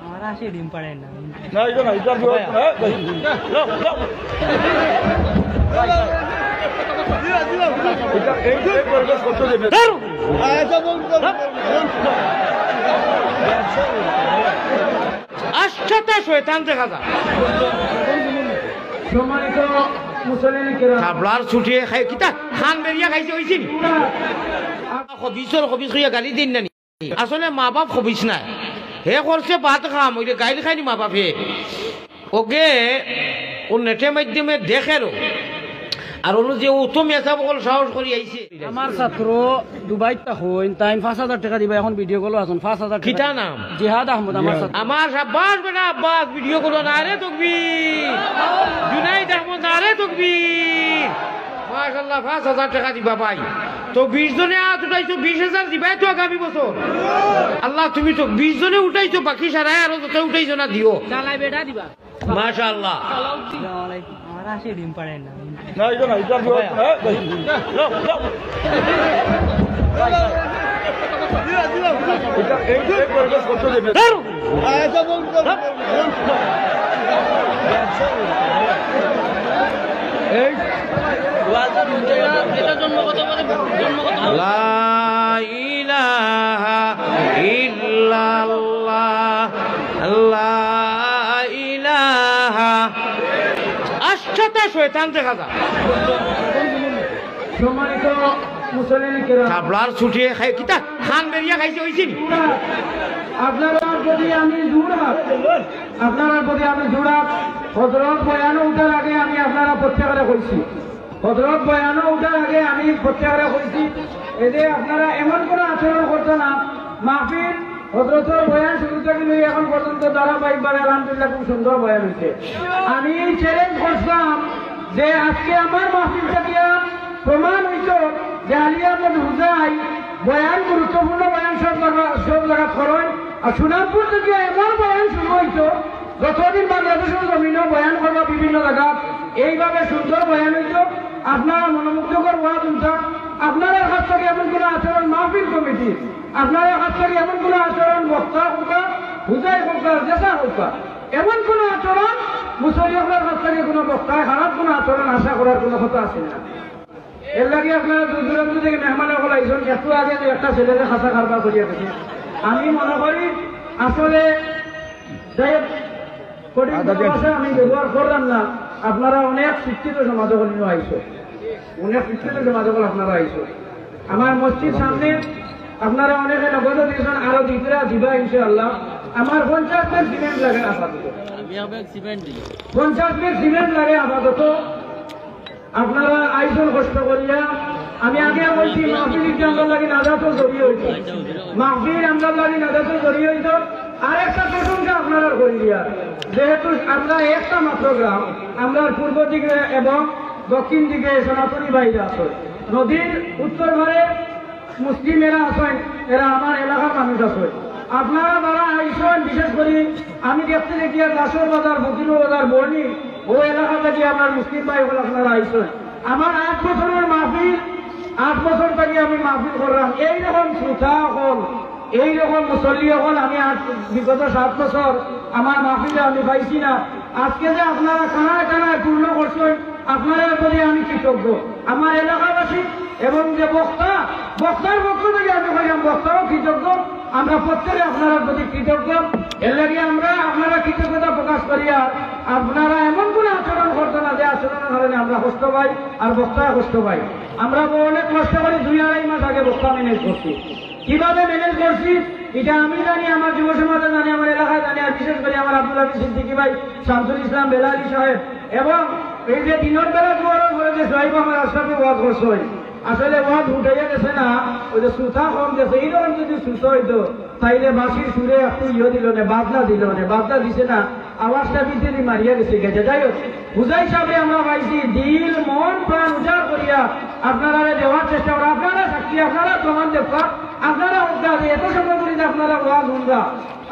আমার আসে ডিম পাড়ে না না এটা না এটা আচ্ছা শয়তান দেখা যায় সম্মানিত মুসলিম কিরাম খাবলার ছুটিয়ে খাই কিতা খান বেরিয়া খাইছে হইছে নি খবিসর খবিস হইয়া গালি দিন না আসলে মা বাপ খবিস নাই হে করছে ভাত খাম ওই গাইল খাইনি মা বাপে ওকে ও নেটের মাধ্যমে দেখেরও আর হলো যে উত্তম মেসা বকল সাহস করে আইছে আমার ছাত্র দুবাইত হইন তাই 5000 টাকা দিবা এখন ভিডিও কল আছেন 5000 টাকা কিতা নাম জিহাদ আহমদ আমার ছাত্র আমার সাব্বাস বেটা আব্বাস ভিডিও কল না রে তকবীর জুনাইদ আহমদ না রে তকবীর মাশাআল্লাহ 5000 টাকা দিবা ভাই তো 20 জনে হাত উঠাইছো 20000 দিবাই তো আগামী বছর আল্লাহ তুমি তো 20 জনে উঠাইছো বাকি সারাই আর যত উঠাইছো না দিও চালাই বেটা দিবা মাশাআল্লাহ আমার আসে ডিম পাড়ে না না এটা না এটা লা ইলাহা ইল্লাল্লাহ লা ইলাহা আচ্ছা শয়তান দেখা যায় সম্মানিত মুসলিম কিরাম খাবলার ছুটিয়ে খাই কিতা খান বেরিয়া খাইছে হইছে নি আপনারা যদি আমি জুড়াত আপনারা যদি আমি জুড়াত হযরত বয়ান উঠার আগে আমি আপনারা প্রত্যেকরে কইছি হযরত বয়ান উঠার আগে আমি প্রত্যেকরে কইছি এতে আপনারা এমন কোনো আচরণ করতে না মাহফিল হযরতের বয়ান শুরু থেকে নিয়ে এখন পর্যন্ত ধারাবাহিকভাবে আলহামদুলিল্লাহ খুব সুন্দর বয়ান হয়েছে আমি চ্যালেঞ্জ করতাম যে আজকে আমার মাহফিল থেকে প্রমাণ হইত যে আলী আহমদ হুজাই বয়ান গুরুত্বপূর্ণ বয়ান সব জায়গা করেন আর সুনামপুর থেকে এমন বয়ান শুরু হইত যতদিন বাংলাদেশের জমিনও বয়ান করবো বিভিন্ন জায়গা এইভাবে সুন্দর বয়ান হইত আপনারা মনোমুগ্ধকর ওয়াজ উঠা আপনারা কাছ থেকে এমন কোনো আচরণ মাহফিল কমিটি আপনারা কাছ থেকে এমন কোনো আচরণ বক্তা হোকা হুজাই হোকা জেসা হোকা এমন কোনো আচরণ মুসলিমদের কাছ থেকে কোনো বক্তায় খারাপ কোনো আচরণ আশা করার কোনো কথা আছে না এর লাগে আপনারা দূর দূরান্ত থেকে মেহমান হল আইসন একটু আগে একটা ছেলেকে খাসা কারবার করিয়া গেছে আমি মনে করি আসলে আমি ব্যবহার করলাম না আপনারা অনেক শিক্ষিত সমাজ নিয়ে আইসো অনেক শিক্ষিত সমাজ আপনারা আইসো আমার মসজিদ সামনে আপনারা অনেকে নগদ দিয়েছেন আরো দিবা ইনশাআল্লাহ আমার 50 ব্যাগ সিমেন্ট লাগে আপাতত 50 ব্যাগ সিমেন্ট লাগে আপাতত আপনারা আইসন কষ্ট করিয়া আমি আগে বলছি মাহফিল আমরা লাগে নাজাতের জড়িয়ে হইত মাহফিল আমরা লাগে নাজাতের জড়িয়ে হইত আর একটা প্রসঙ্গে আপনারা করি দিয়া যেহেতু আমরা একটা মাত্র গ্রাম আমরা পূর্ব দিকে এবং দক্ষিণ দিকে সনাতনী বাইরে আছে নদীর উত্তর ধারে মুসলিমেরা আছেন এরা আমার এলাকার মানুষ আছে আপনারা যারা আইসন বিশেষ করে আমি দেখতে দেখি দাসর বাজার বকিল বাজার বর্ণি ও এলাকা থেকে আমার মুসলিম ভাই হল আপনারা আইসন আমার 8 বছরের মাহফিল 8 বছর থেকে আমি মাহফিল করলাম এইরকম শ্রোতা হল এইরকম মুসল্লি হল আমি বিগত 7 বছর আমার মাহফিলে আমি পাইছি না আজকে যে আপনারা কানায় কানায় পূর্ণ করছেন আপনারা প্রতি আমি কৃতজ্ঞ আমার এলাকাবাসী এবং যে বক্তার পক্ষ থেকে আমি বললাম বক্তারও কৃতজ্ঞ আমরা প্রত্যেকে আপনার প্রতি কৃতজ্ঞ এর লাগে আমরা আপনারা কৃতজ্ঞতা প্রকাশ করি আর আপনারা এমন কোনো আচরণ করতে না যে আচরণের কারণে আমরা কষ্ট পাই আর বক্তারা কষ্ট পাই আমরা অনেক কষ্ট করি 2-2.5 মাস আগে বক্তা ম্যানেজ করছি কিভাবে ম্যানেজ করছি এটা আমি জানি আমার যুব সমাজে জানি আমার এলাকায় জানি আর বিশেষ করে আমার আব্দুল হাফিজ সিদ্দিকী ভাই শামসুল ইসলাম বেলালি সাহেব এবং এই যে দিনের বেলা জোয়ারের পরে যে সাহেব আমার আশরাফে ওয়াজ করছে আসলে ওয়াজ উঠাইয়া গেছে না ওই যে সুতা কম গেছে এইরকম যদি সুস্থ হইতো তাইলে বাঁশির সুরে একটু দিল না বাজনা দিছে না আওয়াজটা বিচেরি মারিয়া গেছে যাই হোক হুজাই সাহেবে আমরা পাইছি দিল মন প্রাণ উজাড় করিয়া আপনারা দেওয়ার চেষ্টা করা আপনারা সাক্ষী আপনারা প্রমাণ দেখা আপনারা এত সময় করি যে আপনারা ওয়াজ উনরা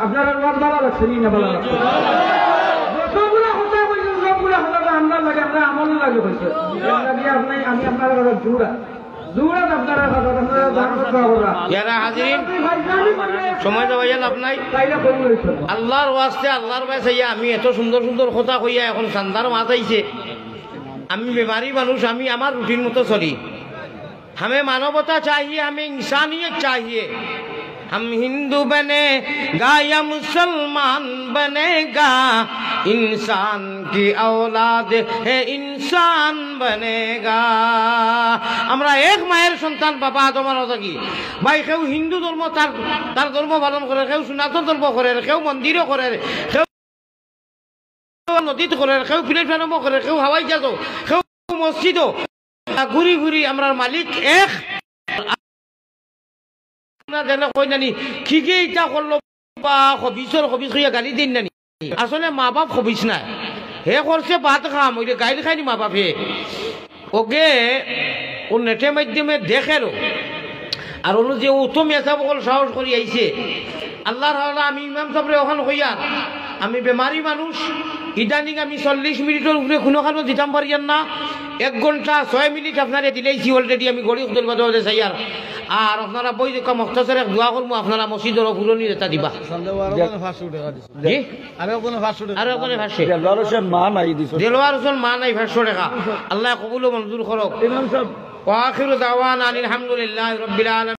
আপনারা ওয়াজ ভালো লাগছে না ভালো লাগছে যতগুলো কথা বলছেন সবগুলো কথা আমরা লাগে আমরা আমল লাগে হয়েছে আমি আপনারা জোড়া জুরাত আপনারা কথা আপনারা জানার কথা যারা হাজিরিন সময় দেওয়া লাভ নাই তাইলে কই হইছে আল্লাহর ওয়াস্তে আল্লাহর বাসে আমি এত সুন্দর সুন্দর কথা কইয়া এখন সান্দার মাছ আইছে আমি বেমারি মানুষ আমি আমার রুটিন মতো চলি हमें मानवता चाहिए हमें इंसानियत चाहिए हम हिंदू बनेगा या मुसलमान बनेगा इंसान की औलाद है इंसान बनेगा আমরা এক মায়ের সন্তান বাবা আদমের থাকি ভাই কেউ হিন্দু ধর্ম তার ধর্ম পালন করে কেউ সনাতন ধর্ম করে কেউ মন্দিরও করে কেউ নদীত করে কেউ প্লেটফর্ম করে কেউ হাওয়াই জাহাজ কেউ মসজিদও ঘুরি ঘুরি আমরা মালিক এক কই নানি ঠিকই ইটা করলো বা হবিসর হবিস হইয়া গালি দিন নানি আসলে মা বাপ হবিস নাই হে করছে ভাত খাম ওই গাইল খাইনি মা বাপে ওকে ও নেটের মাধ্যমে দেখেলো আর ওলো যে উত্তম এসা বকল সাহস করি আইছে আল্লাহর আমি ইমাম সাহেবরে ওখানে হইয়া আমি বেমারি মানুষ ইদানিং আমি 40 মিনিটের উপরে কোনো কারণ দিতাম পারিয়ান না 1 ঘন্টা 6 মিনিট আপনারা দিলেইছি অলরেডি আমি গড়ি খুদল বাদে চাই আর আপনারা বই দেখা মুখতাসার এক দোয়া করবো আপনারা মসজিদের পুরনি এটা দিবা জি আর ওখানে 500 দেলোয়ার হোসেন মা নাই দিছো দেলোয়ার হোসেন মা নাই 500 টাকা আল্লাহ কবুল ও মঞ্জুর করুক ইমাম সাহেব ওয়া আখিরু দাওয়ানা আলহামদুলিল্লাহি রাব্বিল আলামিন।